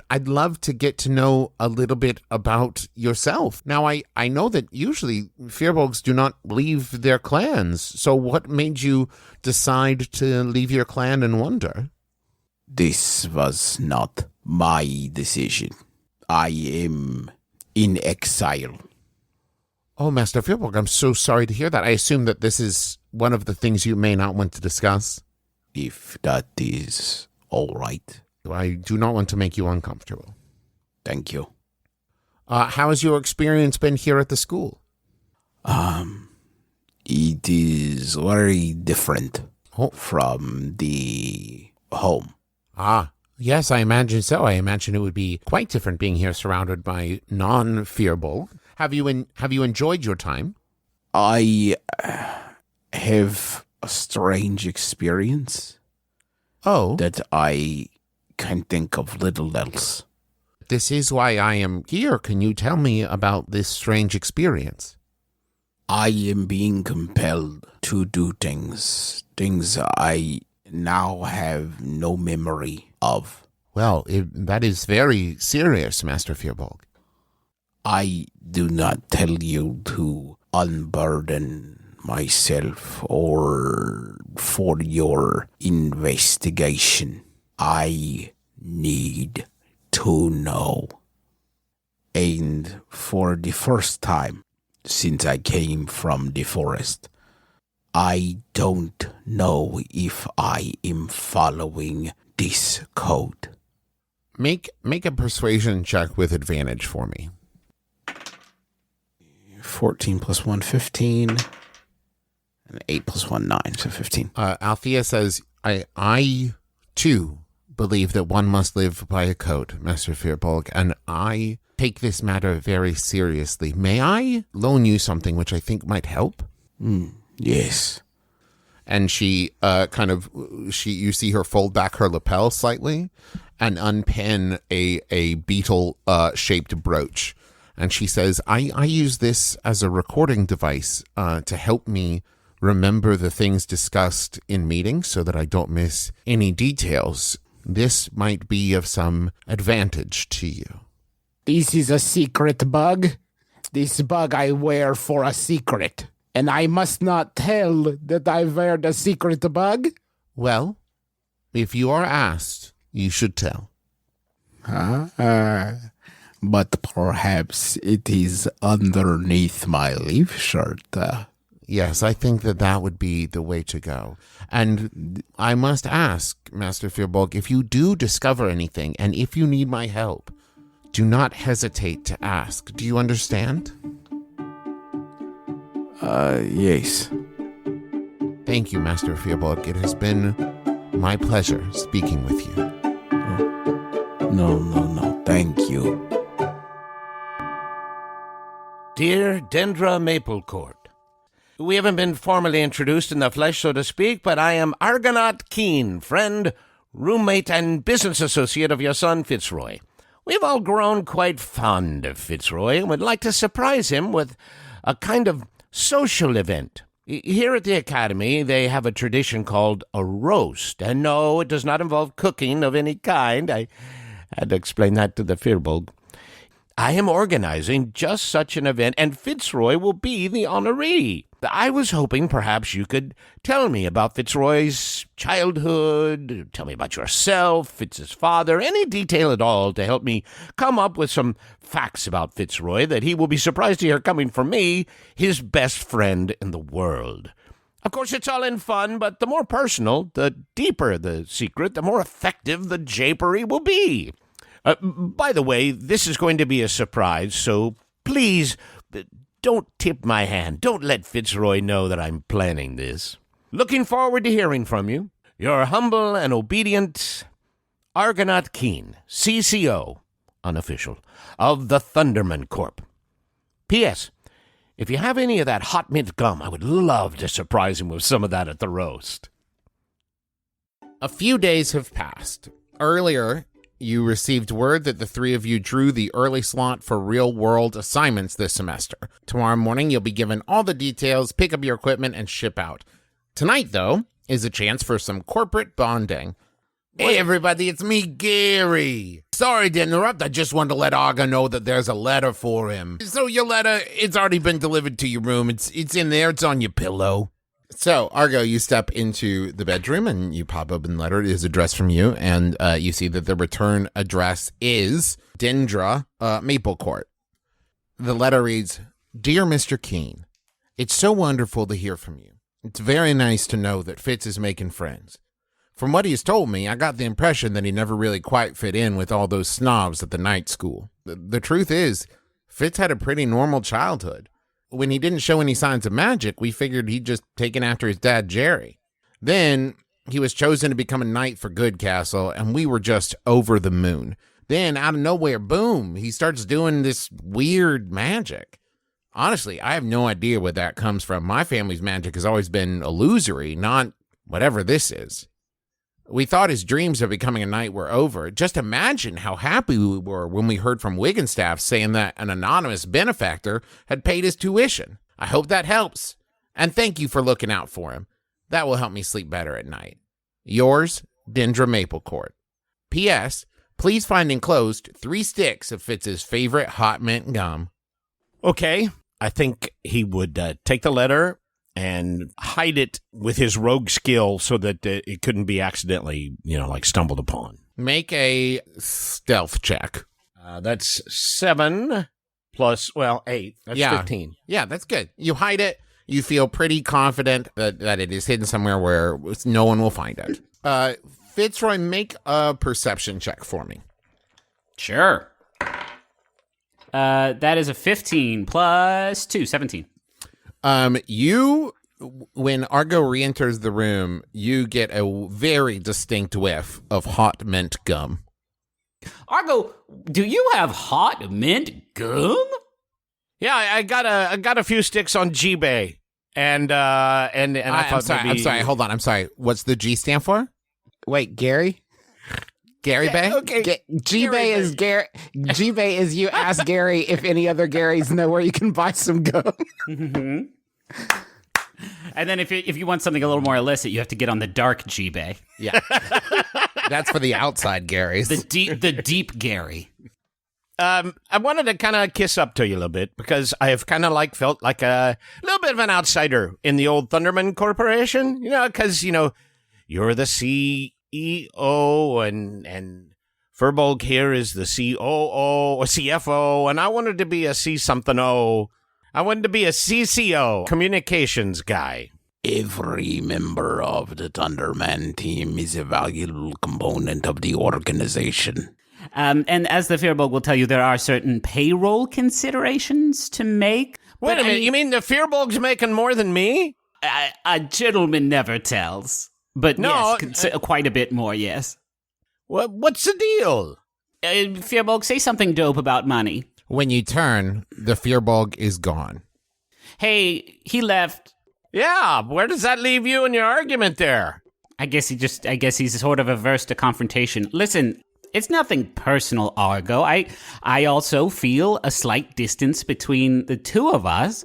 I'd love to get to know a little bit about yourself. Now, I know that usually Firbolgs do not leave their clans, so what made you decide to leave your clan and wander? This was not my decision. I am in exile. Oh, Master Firbolg, I'm so sorry to hear that. I assume that this is one of the things you may not want to discuss. If that is all right. I do not want to make you uncomfortable. Thank you. How has your experience been here at the school? It is very different from the home. Yes, I imagine so. I imagine it would be quite different being here surrounded by non-Firbolg. Have you enjoyed your time? I have a strange experience. Oh. That I can think of little else. This is why I am here. Can you tell me about this strange experience? I am being compelled to do things I now have no memory of. Well, that is very serious, Master Firbolg. I do not tell you to unburden myself or for your investigation. I need to know. And for the first time since I came from the forest, I don't know if I am following this code. Make a persuasion check with advantage for me. 14 plus 1, 15. And 8 plus 1, 9, so 15. Althea says, I too believe that one must live by a code, Master Firbolg, and I take this matter very seriously. May I loan you something which I think might help? Yes. And she you see her fold back her lapel slightly and unpin a beetle shaped brooch. And she says, I use this as a recording device to help me remember the things discussed in meetings so that I don't miss any details. This might be of some advantage to you. This is a secret bug. This bug I wear for a secret. And I must not tell that I wear the secret bug? Well, if you are asked, you should tell. But perhaps it is underneath my leaf shirt. Yes, I think that would be the way to go. And I must ask, Master Firbolg, if you do discover anything, and if you need my help, do not hesitate to ask. Do you understand? Yes. Thank you, Master Firbolg. It has been my pleasure speaking with you. No. Thank you. Dear Dendra Maplecourt, we haven't been formally introduced in the flesh, so to speak, but I am Argonaut Keen, friend, roommate, and business associate of your son, Fitzroy. We've all grown quite fond of Fitzroy and would like to surprise him with a kind of social event. Here at the Academy, they have a tradition called a roast, and no, it does not involve cooking of any kind. I had to explain that to the Firbolg. I am organizing just such an event, and Fitzroy will be the honoree. I was hoping perhaps you could tell me about Fitzroy's childhood, tell me about yourself, Fitz's father, any detail at all to help me come up with some facts about Fitzroy that he will be surprised to hear coming from me, his best friend in the world. Of course, it's all in fun, but the more personal, the deeper the secret, the more effective the japery will be. By the way, this is going to be a surprise, so please don't tip my hand. Don't let Fitzroy know that I'm planning this. Looking forward to hearing from you. Your humble and obedient Argonaut Keen, CCO, unofficial, of the Thundermen Corp. P.S. If you have any of that hot mint gum, I would love to surprise him with some of that at the roast. A few days have passed. Earlier, you received word that the three of you drew the early slot for real-world assignments this semester. Tomorrow morning, you'll be given all the details, pick up your equipment, and ship out. Tonight, though, is a chance for some corporate bonding. Hey, everybody, it's me, Gary. Sorry to interrupt. I just wanted to let Argo know that there's a letter for him. So your letter, it's already been delivered to your room. It's in there. It's on your pillow. So, Argo, you step into the bedroom and you pop open the letter. It is addressed from you, and you see that the return address is Dendra, Maplecourt. The letter reads, Dear Mr. Keen, it's so wonderful to hear from you. It's very nice to know that Fitz is making friends. From what he's told me, I got the impression that he never really quite fit in with all those snobs at the night school. The truth is, Fitz had a pretty normal childhood. When he didn't show any signs of magic, we figured he'd just taken after his dad, Jerry. Then he was chosen to become a knight for Goodcastle, and we were just over the moon. Then, out of nowhere, boom, he starts doing this weird magic. Honestly, I have no idea where that comes from. My family's magic has always been illusory, not whatever this is. We thought his dreams of becoming a knight were over. Just imagine how happy we were when we heard from Wiggenstaff saying that an anonymous benefactor had paid his tuition. I hope that helps. And thank you for looking out for him. That will help me sleep better at night. Yours, Dendra Maplecourt. P.S. Please find enclosed 3 sticks of Fitz's favorite hot mint gum. Okay. I think he would take the letter and hide it with his rogue skill so that it couldn't be accidentally, stumbled upon. Make a stealth check. That's 7 plus, 8. That's 15. Yeah, that's good. You hide it. You feel pretty confident that it is hidden somewhere where no one will find it. Fitzroy, make a perception check for me. Sure. That is a 15 plus 2, 17. When Argo re-enters the room, you get a very distinct whiff of hot mint gum. Argo, do you have hot mint gum? Yeah, I got a few sticks on G-Bay, and I thought I'm sorry. Hold on. I'm sorry. What's the G stand for? Wait, Gary? Gary Bay? Okay. G-Bay is Gary. G-Bay is you ask Gary if any other Garys know where you can buy some gum. Mm-hmm. And then if you want something a little more illicit, you have to get on the dark G-Bay. Yeah. That's for the outside Garys. The deep Gary. I wanted to kind of kiss up to you a little bit because I have kind of felt like a little bit of an outsider in the old Thundermen Corporation, because, you're the CEO and Firbolg here is the COO or CFO, and I wanted to be a C-something-O. I wanted to be a CCO, communications guy. Every member of the Thunderman team is a valuable component of the organization. And as the Firbolg will tell you, there are certain payroll considerations to make. Wait a minute, you mean the Firbolg's making more than me? A gentleman never tells. But no, yes, quite a bit more, yes. What's the deal? Firbolg, say something dope about money. When you turn, the Firbolg is gone. Hey, he left. Yeah, where does that leave you in your argument there? I guess he's sort of averse to confrontation. Listen, it's nothing personal, Argo. I also feel a slight distance between the two of us,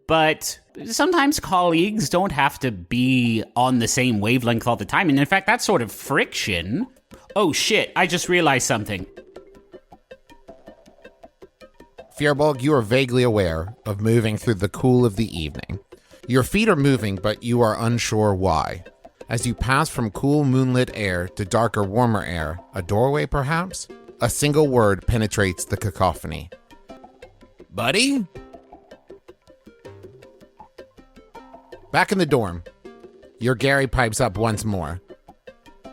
but sometimes colleagues don't have to be on the same wavelength all the time. And in fact, that sort of friction... Oh shit, I just realized something. Firbolg, you are vaguely aware of moving through the cool of the evening. Your feet are moving, but you are unsure why. As you pass from cool moonlit air to darker, warmer air, a doorway perhaps, a single word penetrates the cacophony. Buddy? Back in the dorm, your Gary pipes up once more.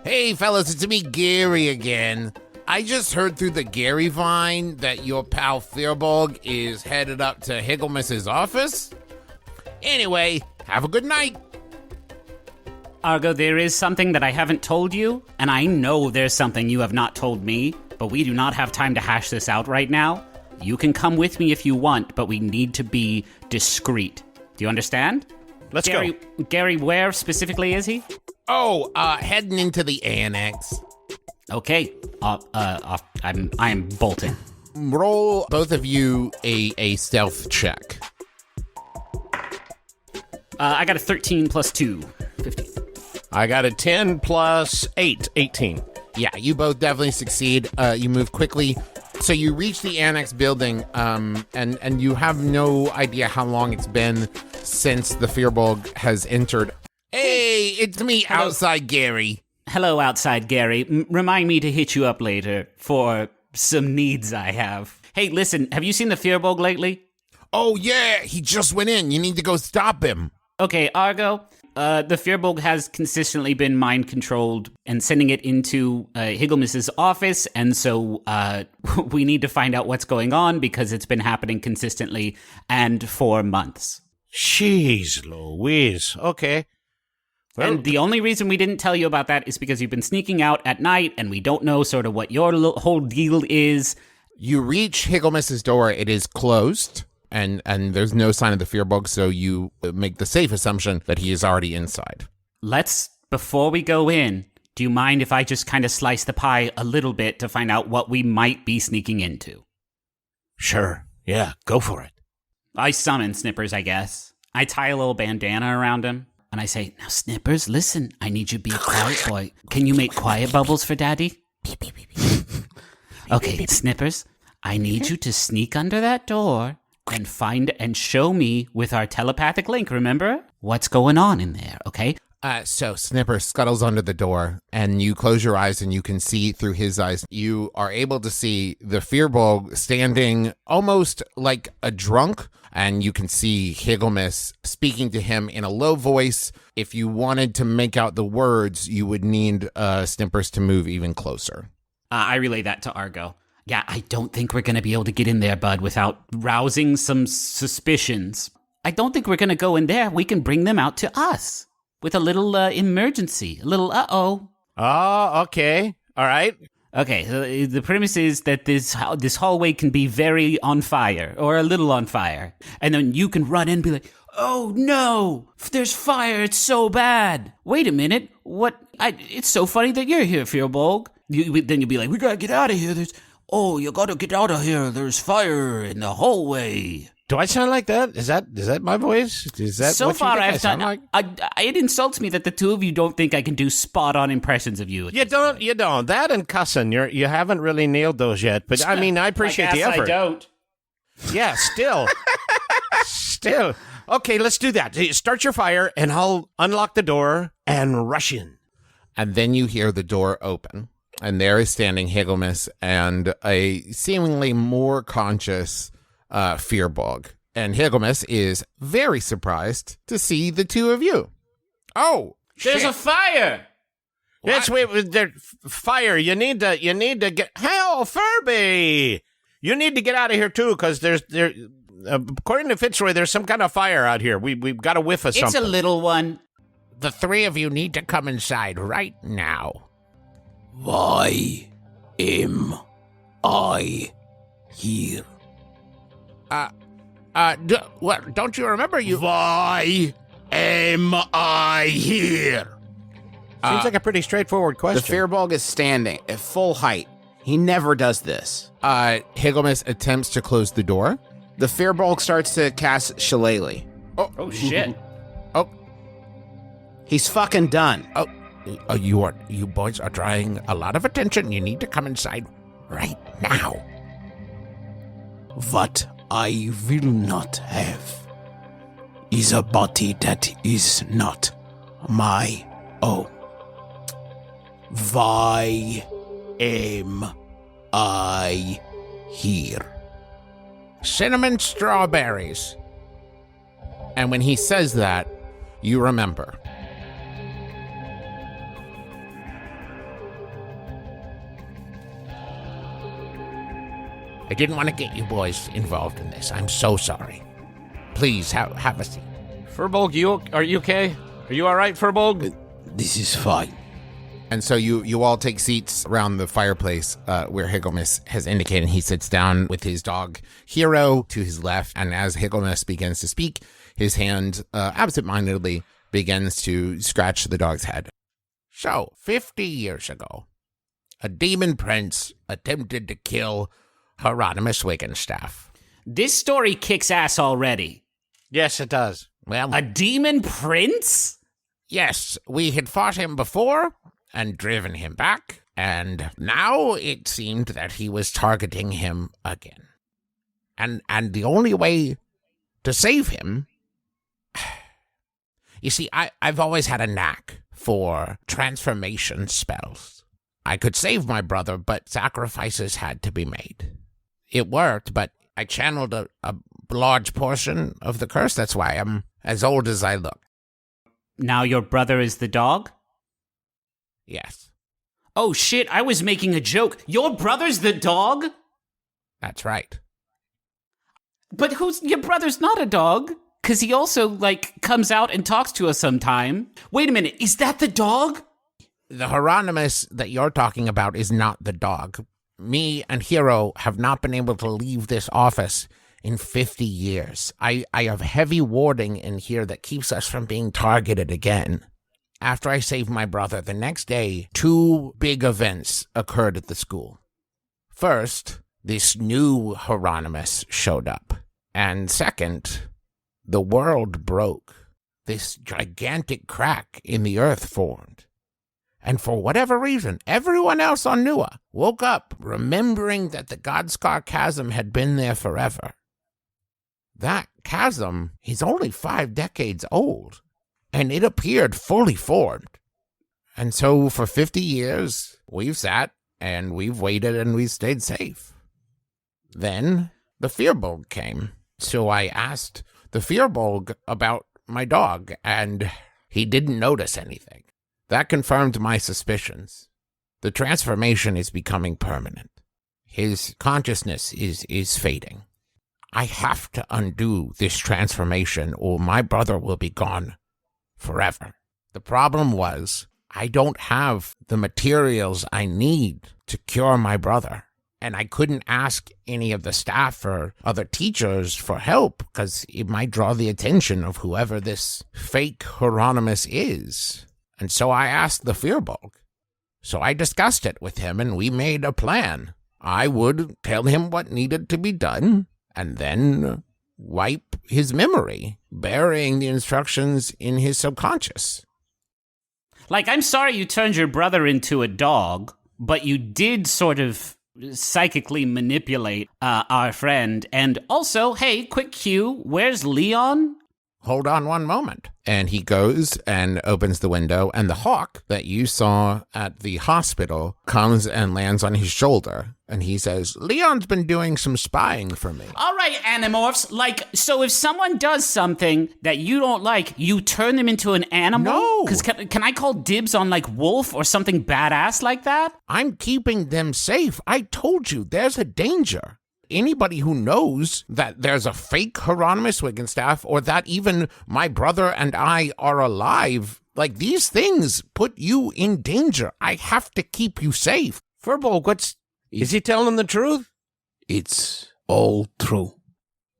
Hey fellas, it's me, Gary again. I just heard through the Gary Vine that your pal Firbolg is headed up to Higglemus's office. Anyway, have a good night. Argo, there is something that I haven't told you, and I know there's something you have not told me, but we do not have time to hash this out right now. You can come with me if you want, but we need to be discreet. Do you understand? Let's go. Gary, where specifically is he? Heading into the annex. Okay. I'm bolting. Roll, both of you, a stealth check. I got a 13 plus 2, 15. I got a 10 plus 8, 18. Yeah, you both definitely succeed. You move quickly. So you reach the annex building, and you have no idea how long it's been since the Firbolg has entered. Hey, it's me, Hello. Outside Gary. Hello, Outside Gary. Remind me to hit you up later for some needs I have. Hey, listen, have you seen the Firbolg lately? Oh, yeah, he just went in. You need to go stop him. Okay, Argo, the Firbolg has consistently been mind-controlled and sending it into Higglemus's office, and so we need to find out what's going on because it's been happening consistently and for months. Jeez Louise. Okay. Well, And the only reason we didn't tell you about that is because you've been sneaking out at night, and we don't know sort of what your whole deal is. You reach Higglemus's door. It is closed, and there's no sign of the Firbolg, so you make the safe assumption that he is already inside. Before we go in, do you mind if I just kind of slice the pie a little bit to find out what we might be sneaking into? Sure. Yeah, go for it. I summon Snippers, I guess. I tie a little bandana around him, and I say, now, Snippers, listen, I need you to be a quiet boy. Can you make quiet bubbles for Daddy? Okay, Snippers, I need you to sneak under that door and find and show me with our telepathic link, remember? What's going on in there, okay? So Snipper scuttles under the door, and you close your eyes, and you can see through his eyes. You are able to see the Firbolg standing almost like a drunk, and you can see Higglemas speaking to him in a low voice. If you wanted to make out the words, you would need Snippers to move even closer. I relay that to Argo. Yeah, I don't think we're going to be able to get in there, bud, without rousing some suspicions. I don't think we're going to go in there. We can bring them out to us. With a little emergency, a little uh-oh. Oh, okay. All right. Okay, so the premise is that this hallway can be very on fire, or a little on fire. And then you can run in and be like, oh no, there's fire, it's so bad. Wait a minute, what? It's so funny that you're here, Firbolg. Then you'll be like, we gotta get out of here. You gotta get out of here. There's fire in the hallway. Do I sound like that? Is that my voice? Is that so what far you think I've I sound done? like? It insults me that the two of you don't think I can do spot on impressions of you. You don't. That and cussing, you haven't really nailed those yet. But I mean, I appreciate the effort. I don't. Yeah, still. Okay, let's do that. Start your fire, and I'll unlock the door and rush in. And then you hear the door open, and there is standing Higglemas and a seemingly more conscious Firbolg. And Higglemas is very surprised to see the two of you. Oh, there's shit. a fire. That's fire. You need to get. Hell, Furby! You need to get out of here too, because according to Fitzroy, there's some kind of fire out here. We've got a whiff of something. It's a little one. The three of you need to come inside right now. Why am I here? Don't you remember you? Why am I here? Seems like a pretty straightforward The question. Firbolg is standing at full height. He never does this. Higglemas attempts to close the door. The Firbolg starts to cast Shillelagh. Oh shit. He's fucking done. You boys are drawing a lot of attention. You need to come inside right now. What I will not have is a body that is not my own. Why am I here? Cinnamon strawberries. And when he says that, you remember. I didn't want to get you boys involved in this. I'm so sorry. Please, have a seat. Firbolg, are you okay? Are you all right, Firbolg? This is fine. And so you all take seats around the fireplace where Higglemas has indicated. He sits down with his dog, Hero, to his left. And as Higglemas begins to speak, his hand absentmindedly begins to scratch the dog's head. So, 50 years ago, a demon prince attempted to kill Hieronymus Wiggenstaff. This story kicks ass already. Yes, it does. Well, A demon prince? yes, we had fought him before and driven him back, and now it seemed that he was targeting him again. And the only way to save him... You see, I've always had a knack for transformation spells. I could save my brother, but sacrifices had to be made. It worked, but I channeled a large portion of the curse. That's why I'm as old as I look. Now your brother is the dog? Yes, Oh shit, I was making a joke. Your brother's the dog? that's right. But your brother's not a dog? Because he also, comes out and talks to us sometime. Wait a minute, is that the dog? The Hieronymus that you're talking about is not the dog. Me and Hero have not been able to leave this office in 50 years. I have heavy warding in here that keeps us from being targeted again. After I saved my brother, the next day, 2 big events occurred at the school. First, this new Hieronymus showed up. And second, the world broke. This gigantic crack in the earth formed. And for whatever reason, everyone else on Nua woke up remembering that the Godscar chasm had been there forever. That chasm is only 5 decades old, and it appeared fully formed. And so for 50 years, we've sat, and we've waited, and we've stayed safe. Then the Firbolg came, so I asked the Firbolg about my dog, and he didn't notice anything. That confirmed my suspicions. The transformation is becoming permanent. His consciousness is fading. I have to undo this transformation, or my brother will be gone forever. The problem was, I don't have the materials I need to cure my brother. And I couldn't ask any of the staff or other teachers for help because it might draw the attention of whoever this fake Hieronymus is. And so I asked the Firbolg. So I discussed it with him and we made a plan. I would tell him what needed to be done and then wipe his memory, burying the instructions in his subconscious. Like, I'm sorry you turned your brother into a dog, but you did sort of psychically manipulate our friend. And also, hey, quick cue, where's Leon? Hold on one moment. And he goes and opens the window, and the hawk that you saw at the hospital comes and lands on his shoulder. And he says, Leon's been doing some spying for me. All right, Animorphs. Like, so if someone does something that you don't like, you turn them into an animal? No. Because can I call dibs on, like, wolf or something badass like that? I'm keeping them safe. I told you, there's a danger. Anybody who knows that there's a fake Hieronymus Wiggenstaff or that even my brother and I are alive, like, these things put you in danger. I have to keep you safe. Firbolg, is he telling the truth? It's all true.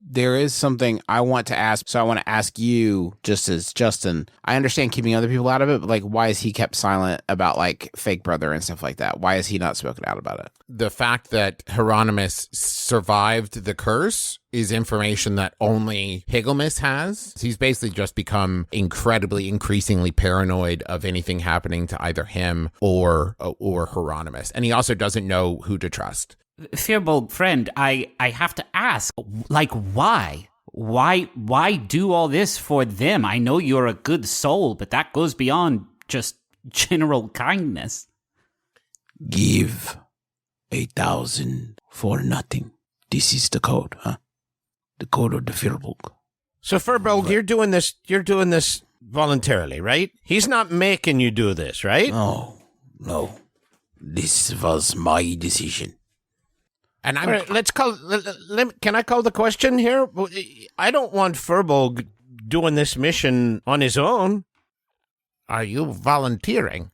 There is something I want to ask, so I want to ask you, just as Justin. I understand keeping other people out of it, but, like, why is he kept silent about, like, fake brother and stuff like that? Why has he not spoken out about it? The fact that Hieronymus survived the curse is information that only Higglemus has. He's basically just become increasingly paranoid of anything happening to either him or Hieronymus. And he also doesn't know who to trust. Firbolg, friend, I have to ask, like, why? Why do all this for them? I know you're a good soul, but that goes beyond just general kindness. Give 8,000 for nothing. This is the code, huh? The code of the Firbolg. So Firbolg, you're doing this voluntarily, right? He's not making you do this, right? No. This was my decision. And all right, can I call the question here? I don't want Firbolg doing this mission on his own. Are you volunteering?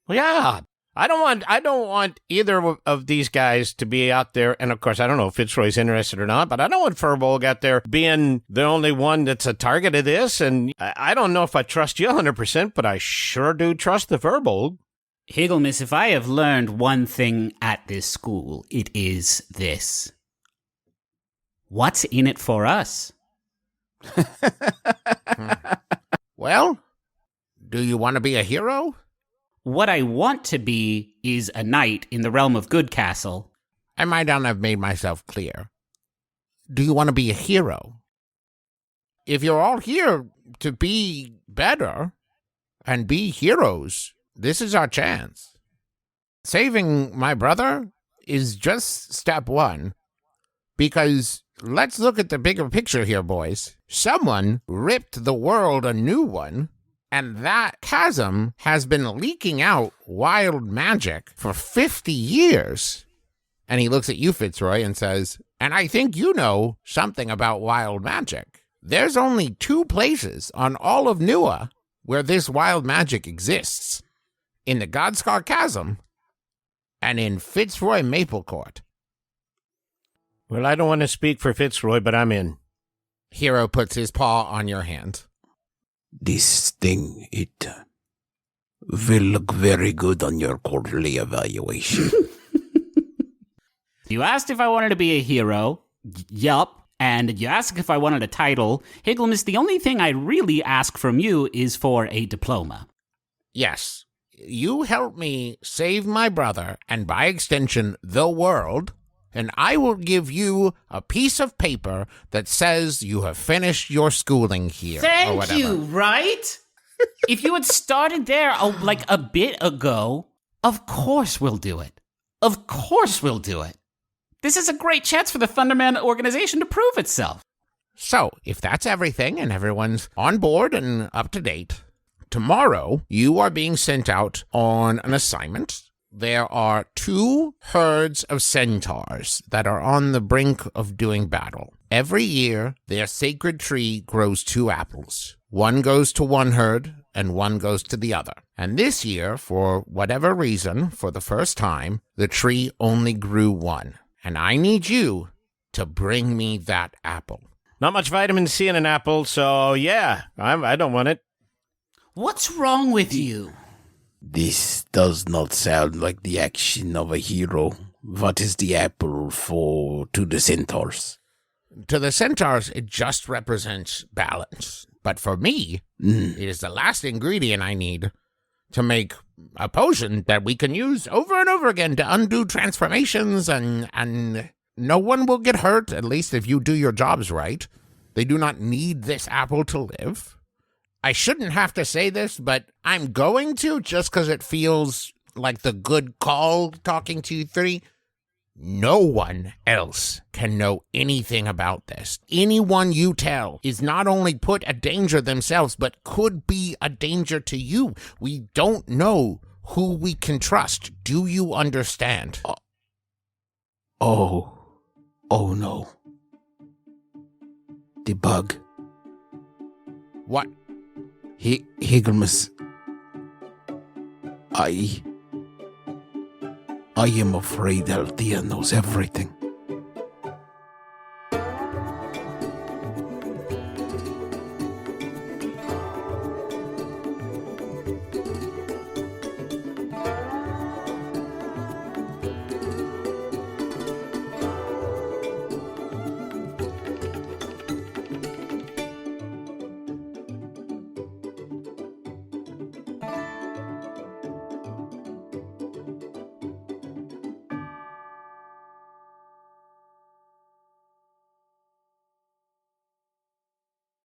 Well, yeah. I don't want either of these guys to be out there, and of course, I don't know if Fitzroy's interested or not, but I don't want Firbolg out there being the only one that's a target of this, and I don't know if I trust you 100%, but I sure do trust the Firbolg. Higglemus, if I have learned one thing at this school, it is this. What's in it for us? Well, do you want to be a hero? What I want to be is a knight in the realm of Good Castle. I might not have made myself clear. Do you want to be a hero? If you're all here to be better and be heroes, this is our chance. Saving my brother is just step one. Because let's look at the bigger picture here, boys. Someone ripped the world a new one, and that chasm has been leaking out wild magic for 50 years. And he looks at you, Fitzroy, and says, and I think you know something about wild magic. There's only 2 places on all of Nua where this wild magic exists. In the Godscar Chasm, and in Fitzroy Maplecourt. Well, I don't want to speak for Fitzroy, but I'm in. Hero puts his paw on your hand. This thing, it will look very good on your quarterly evaluation. You asked if I wanted to be a hero. Yup. And you asked if I wanted a title. Higglemus, the only thing I really ask from you is for a diploma. Yes. you help me save my brother, and by extension, the world, and I will give you a piece of paper that says you have finished your schooling here. Thank you, right? If you had started there like a bit ago, of course we'll do it. Of course we'll do it. This is a great chance for the Thunderman organization to prove itself. So, if that's everything and everyone's on board and up to date, tomorrow you are being sent out on an assignment. There are 2 herds of centaurs that are on the brink of doing battle. Every year, their sacred tree grows 2 apples. One goes to one herd, and one goes to the other. And this year, for whatever reason, for the first time, the tree only grew 1. And I need you to bring me that apple. Not much vitamin C in an apple, so yeah, I don't want it. What's wrong with you? This does not sound like the action of a hero. What is the apple to the centaurs? To the centaurs, it just represents balance. But for me, it is the last ingredient I need to make a potion that we can use over and over again to undo transformations, and no one will get hurt, at least if you do your jobs right. They do not need this apple to live. I shouldn't have to say this, but I'm going to, just because it feels like the good call talking to you 3. No one else can know anything about this. Anyone you tell is not only put at danger themselves, but could be a danger to you. We don't know who we can trust. Do you understand? Oh no. The bug. What? Higglemus. I am afraid Althea knows everything.